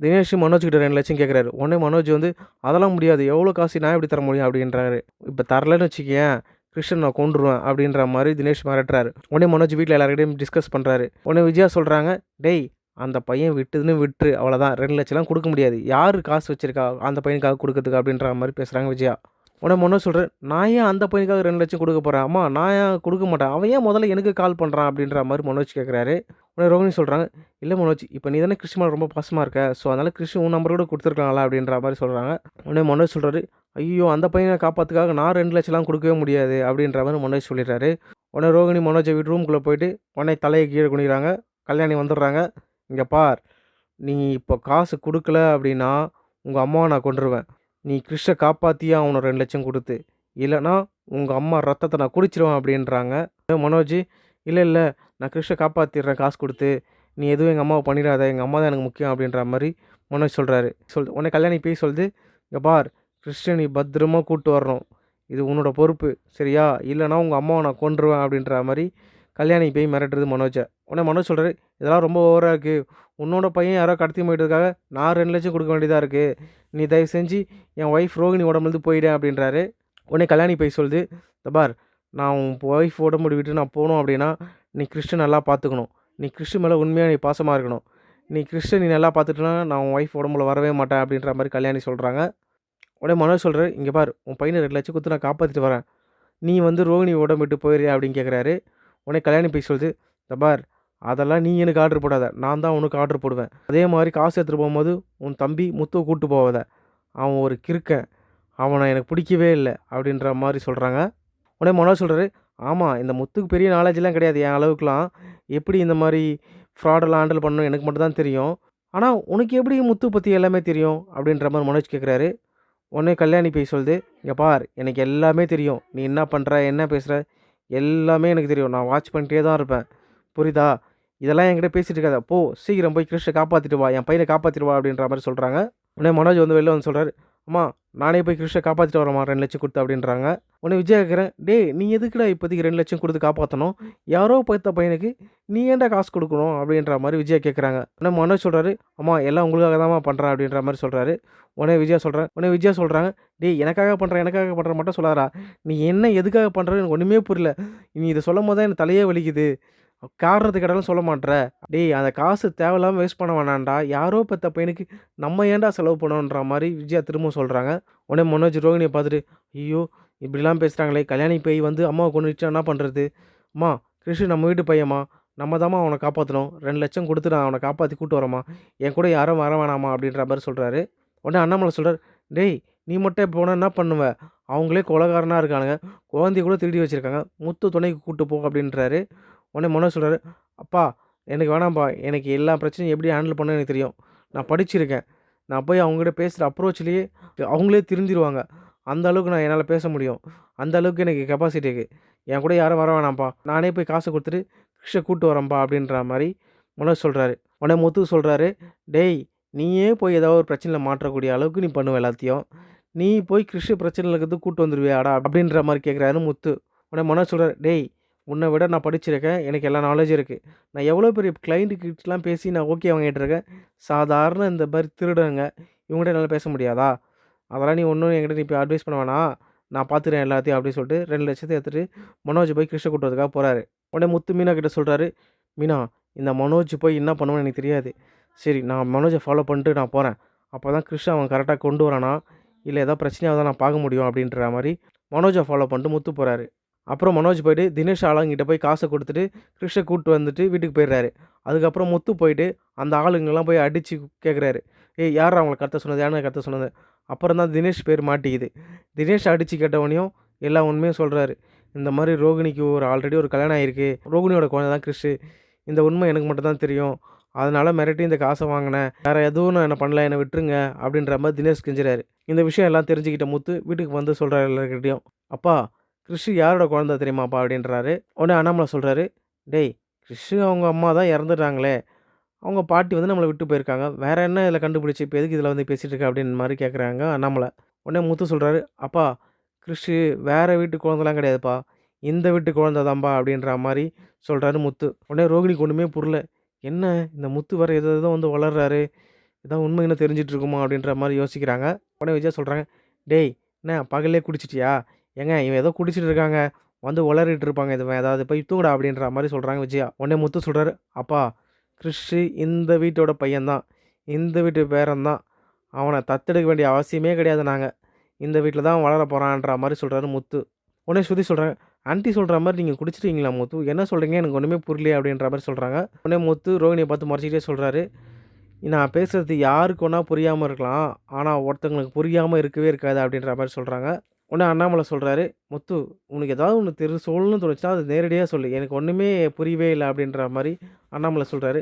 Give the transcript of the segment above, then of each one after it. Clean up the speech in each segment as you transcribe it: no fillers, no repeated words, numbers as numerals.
தினேஷ் மனோஜ் கிட்ட 2,00,000 கேட்குறாரு. உடனே மனோஜ் வந்து, "அதெல்லாம் முடியாது. எவ்வளோ காசு நான் எப்படி தர முடியும்?" அப்படின்றாரு. "இப்ப தரலன்னு வச்சுக்கயேன், கிருஷ்ணன நான் கொன்றுவேன்." அப்படின்ற மாரி தினேஷ் மிரட்டுறாரு. உடனே மனோஜ் வீட்ல எல்லார்கிட்டயும் டிஸ்கஸ் பண்றாரு. உடனே விஜயா சொல்றாங்க, "டேய் அந்த பையன் விட்டதுன்னு விட்டுரு. அவ்வளோதான். 2,00,000லாம் குடுக்க முடியாது. யாரு காசு வச்சிருக்கா அந்த பையனுக்காக குடுக்கறதுக்கு?" அப்படின்ற மாரி பேசுறாங்க விஜயா. உடனே மனோஜ் சொல்றாரு, "நான் ஏன் அந்த பையனுக்காக 2,00,000 குடுக்க போறேன்? அம்மா நான் ஏன் குடுக்க மாட்டேன். அவன் ஏன் முதல்ல எனக்கு கால் பண்றான்?" அப்படின்ற மாரி மனோஜ் கேட்குறாரு. உடனே ரோகிணி சொல்றாங்க, "இல்ல மனோஜ், இப்ப நீ தானே கிருஷ் மேல ரொம்ப பாசமா இருக்க. ஸோ அதனால கிருஷ் உன் நம்பர் கூட குடுத்துருக்கலாம்ல." அப்படின்ற மாரி சொல்றாங்க. உடனே மனோஜ் சொல்றாரு, "ஐய்யயோ! அந்த பையன காப்பாத்துக்காக நான் 2,00,000லாம் குடுக்கவே முடியாது." அப்படின்ற மாரி மனோஜ் சொல்லிடுறாரு. உடனே ரோகிணி மனோஜ விட்டு ரூம்குள்ள போயிட்டு உடனே தலைய கீழ குனிறாங்க. கல்யாணி வந்துடுறாங்க. "இங்க பார், நீ இப்போ காசு குடுக்கல அப்படின்னா, உங்க அம்மாவ நான் கொன்றுவேன். நீ கிருஷ்ஷ காப்பாத்தியே ஆவணும் 2,00,000 குடுத்து. இல்லன்னா, உங்க அம்மா ரத்தத்த நான் குடிச்சிருவேன்." அப்படின்றாங்க. மனோஜ், "இல்ல, இல்ல. நான் கிருஷ்ஷ காப்பாத்திர்றேன் காசு குடுத்து. நீ எதுவும் எங்க அம்மாவ பண்ணிடாத. எங்க அம்மா தான் எனக்கு முக்கியம்." அப்படின்ற மாரி மனோஜ் சொல்றாரு. உடனே கல்யாணி போய் சொல்லுது, "இங்க பார், கிருஷ்ஷ நீ பத்திரமா கூட்டு வரணும். இது உன்னோட பொறுப்பு. சரியா? இல்லன்னா உங்க அம்மாவ நான் கொன்றுவேன்." அப்படின்ற மாரி கல்யாணி போய் மிரட்டுது மனோஜ. உடனே மனோஜ் சொல்றாரு, "இதெல்லாம் ரொம்ப ஓவரா இருக்கு. உன்னோட பையன் யாரோ கடத்தி போயிட்டதுக்காக நான் 2,00,000 குடுக்க வேண்டியதா இருக்கு. நீ தயவு செஞ்சு என் ஒய்ஃப் ரோகிணி உடம்புலேருந்து போயிடு." அப்படின்றாரு. உடனே கல்யாணி போய் சொல்லுது, "இந்த பார், நான் உன் ஒய்ஃப் உடம்பு விட்டு நான் போணும் அப்படின்னா, நீ கிருஷ்ண நல்லா பார்த்துக்கணும். நீ கிருஷ் மேல உண்மையா நீ பாசமா இருக்கணும். நீ நல்லா பார்த்துட்டனா, நான் உன் ஒய்ஃப் உடம்புல வரவே மாட்டேன்." அப்படின்ற மாரி கல்யாணி சொல்றாங்க. உடனே மனோஜ் சொல்றாரு, "இங்க பார், உன் பையன 2,00,000 குடுத்து நான் காப்பாத்திட்டு வரேன். நீ வந்து ரோகிணி உடம்பு விட்டு போயிறியா?" அப்படின்னு கேட்குறாரு. உடனே கல்யாணி போய் சொல்லுது, "இந்த பார், அதெல்லாம் நீ எனக்கு ஆர்டர் போடாத. நான் தான் உனக்கு ஆர்டர் போடுவேன். அதே மாரி காசு எடுத்துட்டு போம்போது உன் தம்பி முத்துவ கூட்டு போவாத. அவன் ஒரு கிறுக்கன். அவன எனக்கு பிடிக்கவே இல்ல." அப்படின்ற மாரி சொல்றாங்க. உடனே மனோஜ் சொல்றாரு, "ஆமா, இந்த முத்துக்கு பெரிய நாலேட்ஜ்லாம் கிடையாது என் அளவுக்குலாம். எப்படி இந்த மாரி ஃப்ராடெல்லாம் ஹேண்டில் பண்ணணும் எனக்கு மட்டும் தான் தெரியும். ஆனா உனக்கு எப்படி முத்து பத்தி எல்லாமே தெரியும்?" அப்படின்ற மாரி மனோஜ் கேட்குறாரு. உடனே கல்யாணி போய் சொல்லுது, "இங்க பார், எனக்கு எல்லாமே தெரியும். நீ என்ன பண்ற? என்ன பேசுற? எல்லாமே எனக்கு தெரியும். நான் வாட்ச் பண்ணிட்டே தான் இருப்பேன். புரியுதா? இதெல்லாம் என்கிட்ட பேசிட்டு இருக்காத. போ, சீக்கிரம் போய் கிருஷ்ண காப்பாத்திட்டு வா. என் பையன காப்பாத்திட்டு வா." அப்படின்ற மாரி சொல்றாங்க. உடனே மனோஜ் வந்து வெளில வந்து சொல்றாரு, "அம்மா, நானே போய் கிருஷ்ண காப்பாத்திட்டு வரேன்ம்மா 2,00,000 குடுத்து." அப்படின்றாங்க. உடனே விஜய் கேட்குறேன், "டேய் நீ எதுக்குடா இப்போதைக்கு 2,00,000 குடுத்து காப்பாத்தணும்? யாரோ பெத்த பையனுக்கு நீ ஏன்டா காசு குடுக்கணும்?" அப்படின்ற மாரி விஜய் கேட்குறாங்க. உடனே மனோஜ் சொல்றாரு, "அம்மா எல்லாம் உங்களுக்காக தாம்மா பண்றேன்." அப்படின்ற மாரி சொல்றாரு. உடனே விஜயா சொல்றாங்க, "டேய் எனக்காக பண்றேன் மட்டும் சொல்லாதடா. நீ என்ன எதுக்காக பண்றன்னு எனக்கு ஒண்ணுமே புரியல. நீ இத சொல்லும்போது தான் எனக்கு தலையே வலிக்குது. காரணத்த கேட்டாலும் சொல்ல மாட்ற. டேய் அந்த காசு தேவையில்லாம வேஸ்ட் பண்ண வேணாம்டா. யாரோ பெத்த பையனுக்கு நம்ம ஏன்டா செலவு பண்ணணுன்ற" மாரி விஜயா திரும்பவும் சொல்றாங்க. உடனே மனோஜ் ரோகிணிய பார்த்துட்டு, "ஐயோ! இப்படிலாம் பேசுறாங்களே! கல்யாணி பேய் வந்து அம்மாவ கொன்னுடுச்சுனா என்ன பண்றது? அம்மா, கிருஷ் நம்ம வீட்டு பையன்ம்மா. நம்ம தாம்மா அவன காப்பாத்தணும். 2,00,000 குடுத்து நான் அவன காப்பாத்தி கூட்டு வரேன்ம்மா. என் கூட யாரும் வர வேணாம்மா." அப்படின்ற மாரி சொல்றாரு. உடனே அண்ணாமலை சொல்றாரு, "டேய் நீ மட்டும் போனா என்ன பண்ணுவ? அவங்களே கொலைகாரனா இருக்கானுங்க. குழந்தைய கூட திருடி வச்சிருக்காங்க. முத்து துணைக்கு கூட்டு போ." அப்படின்றாரு. உடனே மனோஜ் சொல்றாரு, "அப்பா எனக்கு வேணாம்ப்பா. எனக்கு எல்லா பிரச்சனையும் எப்படி ஹேண்டில் பண்ணணும்னு எனக்கு தெரியும். நான் படிச்சிருக்கேன். நான் போய் அவங்ககிட்ட பேசுற அப்ரோச்லயே அவங்களே திருந்திருவாங்க. அந்த அளவுக்கு என்னால பேச முடியும். அந்த அளவுக்கு எனக்கு கெப்பாசிட்டி இருக்கு. என் கூட யாரும் வர வேணாம்ப்பா. நானே போய் காச குடுத்துட்டு கிருஷ்ஷ கூட்டு வரேன்ப்பா." அப்படின்ற மாரி மனோஜ் சொல்றாரு. உடனே முத்து சொல்றாரு, "டேய் நீயே போய் ஏதாவது ஒரு பிரச்சனையில மாட்றக்கூடிய அளவுக்கு நீ பண்ணுவ எல்லாத்தையும். நீ போய் கிருஷ் பிரச்சனையில இருக்கிறதுக்கு கூட்டு வந்துருவியாடா?" அப்படின்ற மாரி கேட்குறாரு முத்து. உடனே மனோஜ் சொல்றாரு, "டேய் உன்ன விட நான் படிச்சிருக்கேன். எனக்கு எல்லா நாலேட்ஜும் இருக்கு. நான் எவ்வளோ பெரிய கிளையண்ட் கிட்டலாம் பேசி நான் ஓகே வாங்கிட்டு இருக்கேன். சாதாரண இந்த மாரி திருடனுங்க இவங்ககிட்ட என்னால பேச முடியாதா? அதெல்லாம் நீ ஒண்ணும் என்கிட்ட நீ போய் அட்வைஸ் பண்ண வேணாம். நான் பார்த்துக்கிறேன் எல்லாத்தையும்." அப்படின்னு சொல்லிட்டு 2,00,000 எடுத்துட்டு மனோஜ் போய் கிருஷ்ண கூட்டு வரதுக்காக போறாரு. உடனே முத்து மீனா கிட்ட சொல்றாரு, "மீனா, இந்த மனோஜ் போய் என்ன பண்ணுவான்னு எனக்கு தெரியாது. சரி நான் மனோஜ ஃபாலோ பண்ணிட்டு நான் போறேன். அப்பதான் கிருஷ்ண அவன் கரெக்ட்டா கொண்டு வரானா, இல்ல ஏதாவது பிரச்சனையாவுதா நான் பார்க்க முடியும்." அப்படின்ற மாரி மனோஜ ஃபாலோ பண்ணிட்டு முத்து போறாரு. அப்புறம் மனோஜ் போயிட்டு தினேஷ் ஆளுங்கிட்ட போய் காச குடுத்துட்டு, கிருஷ்ஷ கூட்டு வந்துட்டு வீட்டுக்கு போயிடுறாரு. அதுக்கப்புறம் முத்து போயிட்டு அந்த ஆளுங்கலாம் போய் அடிச்சு கேட்குறாரு, "ஏய் யார்றா அவங்கள கடத்த சொன்னது? யாருங்க கடத்த சொன்னது?" அப்புறம் தான் தினேஷ் பேர் மாட்டிக்குது. தினேஷ் அடிச்சு கேட்டவனையும் எல்லா உண்மையும் சொல்றாரு. இந்த மாரி ரோகிணிக்கு ஆல்ரெடி ஒரு கல்யாணம் ஆயிருக்கு. ரோகிணியோட குழந்தை தான் கிருஷ். இந்த உண்மை எனக்கு மட்டும் தான் தெரியும். அதனால மிரட்டி இந்த காச வாங்குனேன். வேற எதுவும் நான் பண்ணல. என்ன விட்டுருங்க." அப்படின்ற மாரி தினேஷ் கெஞ்சுறாரு. இந்த விஷயம் எல்லாம் தெரிஞ்சுக்கிட்ட முத்து வீட்டுக்கு வந்து சொல்றாரு எல்லார்கிட்டயும், "அப்பா, கிருஷ் யாரோட குழந்தை தெரியுமாப்பா?" அப்படின்றாரு. உடனே அண்ணாமலை சொல்றாரு, "டேய் கிருஷ் அவங்க அம்மா தான் இறந்துட்டாங்களே. அவங்க பாட்டி வந்து நம்மள விட்டு போயிருக்காங்க. வேற என்ன இதில கண்டுபிடிச்சு இப்ப எதுக்கு இதில வந்து பேசிட்டு இருக்க?" அப்படின்னு மாரி கேட்குறாங்க அண்ணாமலை. உடனே முத்து சொல்றாரு, "அப்பா, கிருஷ் வேற வீட்டு குழந்தலாம் கிடையாதுப்பா. இந்த வீட்டு குழந்த தான்பா." அப்படின்ற மாரி சொல்றாரு முத்து. உடனே ரோகிணிக்கு ஒண்ணுமே புரியல. என்ன இந்த முத்து வேற ஏதோ ஏதோ வந்து வளர்றாரு. இதான் உண்மை என்ன தெரிஞ்சுட்டு இருக்குமோ அப்படின்ற மாரி யோசிக்கிறாங்க. உடனே விஜயா சொல்றாங்க, "டேய் என்ன பகல்லே குடிச்சிட்டியா? ஏங்க இவன் ஏதோ குடிச்சிட்டு இருக்காங்க. வந்து உளறிட்டு இருப்பாங்க இவன் ஏதாவது போய் தூங்குடா" அப்படின்ற மாரி சொல்றாங்க விஜயா. உடனே முத்து சொல்றாரு, "அப்பா கிறிஷ் இந்த வீட்டோட பையன் தான். இந்த வீட்டு பேரன் தான். அவன தத்தெடுக்க வேண்டிய அவசியமே கிடையாது நாங்க. இந்த வீட்ல தான் வளர போறான்ற" மாரி சொல்றாரு முத்து. உடனே ஸ்ருதி சொல்றாங்க, "ஆன்டி சொல்ற மாரி நீங்க குடிச்சிட்டீங்களா முத்து? என்ன சொல்றீங்க? எனக்கு ஒண்ணுமே புரியலையே" அப்படின்ற மாரி சொல்றாங்க. உடனே முத்து ரோகிணிய பார்த்து முறைச்சுக்கிட்டே சொல்றாரு, "நான் பேசுறது யாருக்கு வேணா புரியாம இருக்கலாம். ஆனா ஒருத்தவங்களுக்கு புரியாம இருக்கவே இருக்காது" அப்படின்ற மாரி சொல்றாங்க. உடனே அண்ணாமலை சொல்றாரு, "முத்து உனக்கு ஏதாவது ஒண்ணு சொல்லணும்னு தோணுச்சுன்னா, அது நேரடியா சொல்லு. எனக்கு ஒண்ணுமே புரியவே இல்ல" அப்படின்ற மாரி அண்ணாமலை சொல்றாரு.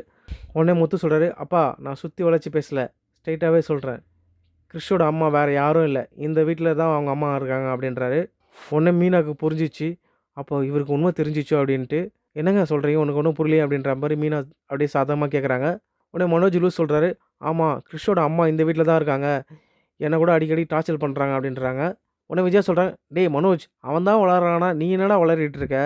உடனே முத்து சொல்றாரு, "அப்பா நான் சுத்தி வளைச்சு பேசல. ஸ்ட்ரெய்ட்டாவே சொல்றேன். கிறிஷோட அம்மா வேற யாரும் இல்ல. இந்த வீட்ல தான் அவங்க அம்மா இருக்காங்க" அப்படின்றாரு. உடனே மீனாக்கு புரிஞ்சிச்சு. அப்போ இவருக்கு உண்மை தெரிஞ்சிச்சோ அப்படின்ட்டு. "என்னங்க சொல்றீங்க? உனக்கு ஒண்ணும் புரியலையா?" அப்படின்ற மாரி மீனா அப்படியே சாதாரணமா கேட்குறாங்க. உடனே மனோஜ் லூஸ் சொல்றாரு, "ஆமா கிறிஷோட அம்மா இந்த வீட்ல தான் இருக்காங்க. என்ன கூட அடிக்கடி டார்ச்சர் பண்றாங்க" அப்படின்றாங்க. உடனே விஜயா சொல்றாங்க, "டேய் மனோஜ் அவன் தான் வளர்றானா, நீ என்னடா வளரிட்டு இருக்க?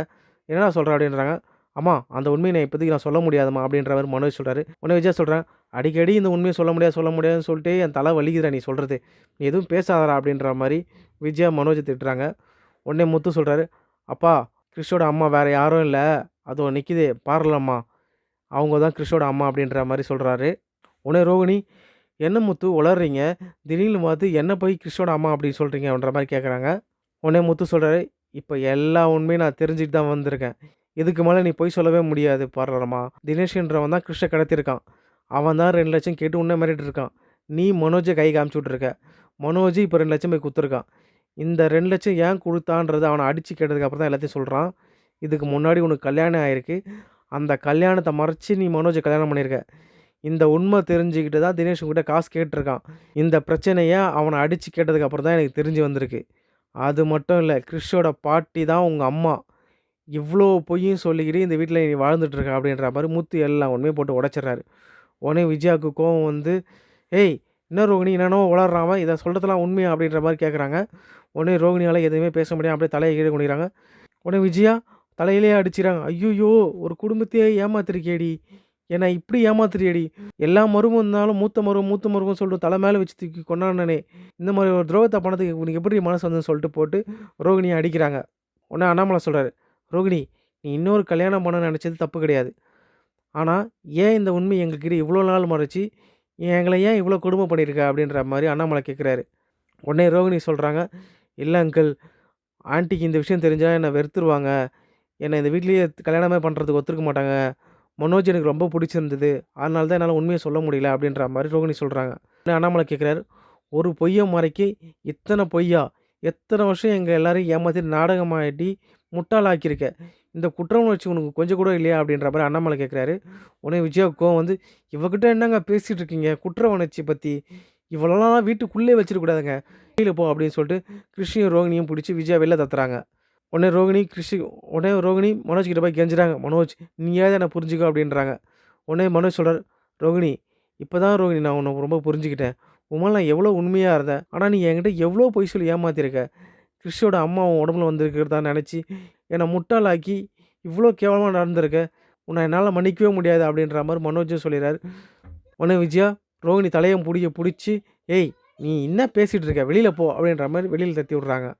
என்னடா சொல்ற?" அப்படின்றாங்க. "அம்மா அந்த உண்மைய இப்போதைக்கு நான் சொல்ல முடியாதும்மா" அப்படின்ற மாரி மனோஜ் சொல்றாரு. உடனே விஜயா சொல்றாங்க, "அடிக்கடி இந்த உண்மைய சொல்ல முடியாதுன்னு சொல்லிட்டு என் தலை வலிக்குதுடா நீ சொல்றது. நீ எதுவும் பேசாதடா" அப்படின்ற மாரி விஜயா மனோஜ திட்டுறாங்க. உடனே முத்து சொல்றாரு, "அப்பா கிறிஷோட அம்மா வேற யாரும் இல்ல. அதோ நிக்குதே பார்லம்மா. அவங்க தான் கிறிஷோட அம்மா" அப்படின்ற மாரி சொல்றாரு. உடனே ரோகிணி, "என்ன முத்து உளர்றீங்க? திடீர்னு பார்த்து என்ன போய் கிறிஷோட அம்மா அப்படி சொல்றீங்க?" அப்படின்ற மாரி கேட்குறாங்க. உடனே முத்து சொல்றாரு, "இப்ப எல்லா உண்மையும் நான் தெரிஞ்சுட்டு தான் வந்திருக்கேன். இதுக்கு மேல நீ பொய் சொல்லவே முடியாது பார்லரம்மா. தினேஷ்ன்றவன் தான் கிறிஷ கடத்தியிருக்கான். அவன் தான் 2,00,000 கேட்டு உன்ன மிரட்டிட்டு இருக்கான். நீ மனோஜ கை காமிச்சு விட்டுருக்க. மனோஜ் இப்ப 2,00,000 போய் குடுத்துருக்கான். இந்த 2,00,000 ஏன் குடுத்தான்றத அவன அடிச்சு கேட்டதுக்கு அப்புறம் தான் எல்லாத்தையும் சொல்றான். இதுக்கு முன்னாடி உனக்கு கல்யாணம் ஆயிருக்கு. அந்த கல்யாணத்த மறைச்சு நீ மனோஜ கல்யாணம் பண்ணியிருக்க. இந்த உண்மை தெரிஞ்சுக்கிட்டு தான் தினேஷ் உன்கிட்ட காசு கேட்டுருக்கான். இந்த பிரச்சனைய அவன அடிச்சு கேட்டதுக்கு அப்புறம் தான் எனக்கு தெரிஞ்சு வந்திருக்கு. அது மட்டும் இல்ல, கிறிஷோட பாட்டி தான் உங்க அம்மா. இவ்ளோ பொய்யும் சொல்லிக்கிட்டு இந்த வீட்ல நீ வாழ்ந்துட்டு இருக்க" அப்படின்ற மாரி முத்து எல்லா உண்மையும் போட்டு உடைச்சிடுறாரு. உடனே விஜயாவுக்கு கோவம் வந்து, "ஏய் என்ன ரோகிணி என்னென்னமோ உளர்றான் அவன். இத சொல்றதெல்லாம் உண்மையா?" அப்படின்ற மாரி கேட்குறாங்க. உடனே ரோகிணியால எதுவுமே பேச முடியாம அப்படியே தலைய கீழ குனிறாங்க. உடனே விஜயா தலையிலேயே அடிச்சுறாங்க. "ஐய்யய்யோ! ஒரு குடும்பத்தையே ஏமாத்திருக்கியேடி! என்ன இப்படி ஏமாத்துறியேடி! எல்லா மருமகம் இருந்தாலும் மூத்த மருமகன்னு சொல்லிட்டு தல மேல வச்சு தூக்கி கொண்டாடினனே! இந்த மாரி ஒரு துரோகத்த பண்ணதுக்கு உனக்கு எப்படி மனசு வந்ததுன்னு" சொல்லிட்டு போட்டு ரோகிணிய அடிக்கிறாங்க. உடனே அண்ணாமலை சொல்றாரு, "ரோகிணி நீ இன்னொரு கல்யாணம் பண்ண நெனச்சது தப்பு கிடையாது. ஆனா ஏன் இந்த உண்மைய எங்ககிட்ட இவ்வளோ நாள் மறைச்சு, எங்கள ஏன் இவ்வளோ கொடுமை பண்ணியிருக்க?" அப்படின்ற மாரி அண்ணாமலை கேட்குறாரு. உடனே ரோகிணி சொல்றாங்க, "இல்ல அங்கிள், ஆன்டிக்கு இந்த விஷயம் தெரிஞ்சா என்ன வெறுத்துருவாங்க. என்ன இந்த வீட்லயே கல்யாணமே பண்றதுக்கு ஒத்துருக்க மாட்டாங்க. மனோஜ் எனக்கு ரொம்ப புடிச்சிருந்தது. அதனால தான் என்னால உண்மைய சொல்ல முடியல" அப்படின்ற மாரி ரோகிணி சொல்றாங்க. உடனே அண்ணாமலை கேட்குறாரு, "ஒரு பொய்ய மறைக்க இத்தன பொய்யா? எத்தன வருஷம் எங்க எல்லாரையும் ஏமாத்தி நாடகமாடி முட்டாளாக்கியிருக்க. இந்த குற்ற உணர்ச்சி உனக்கு கொஞ்சம் கூட இல்லையா?" அப்படின்ற மாரி அண்ணாமலை கேட்குறாரு. உடனே விஜயாவுக்கு கோவம் வந்து, "இவகிட்ட என்னங்க பேசிட்டு இருக்கீங்க? குற்ற உணர்ச்சி பத்தி? இவளலாம் வீட்டுக்குள்ளே வச்சிருக்க கூடாதுங்க. வெளில போ" அப்படின்னு சொல்லிட்டு கிருஷ்ணயும், ரோகிணியும் புடிச்சு விஜயா வெளில தத்துறாங்க. உடனே ரோகிணி கிறிஷ் உடனே ரோகிணி மனோஜ் கிட்ட போய் கெஞ்சுறாங்க. "மனோஜ் நீயாவது என்ன புரிஞ்சுக்கோ" அப்படின்றாங்க. உடனே மனோஜ் சொல்றாரு, "ரோகிணி இப்ப தான் ரோகிணி நான் உன்ன ரொம்ப புரிஞ்சுக்கிட்டேன். உன் மேல நான் எவ்வளோ உண்மையா இருந்தேன். ஆனா நீ என்கிட்ட எவ்வளோ பொய் சொல்லி ஏமாத்தியிருக்க. கிறிஷோட அம்மா உன் உடம்புல வந்திருக்கிறதா நெனச்சு என்ன முட்டாளாக்கி இவ்வளோ கேவலமா நடந்திருக்க. உன்ன என்னால மன்னிக்கவே முடியாது" அப்படின்ற மாரி மனோஜும் சொல்லிறாரு. உடனே விஜயா ரோகிணி தலைய புடிச்சு, "ஏய் நீ என்ன பேசிட்டு இருக்க? வெளில போ" அப்படின்ற மாரி வெளில தத்தி விடுறாங்க.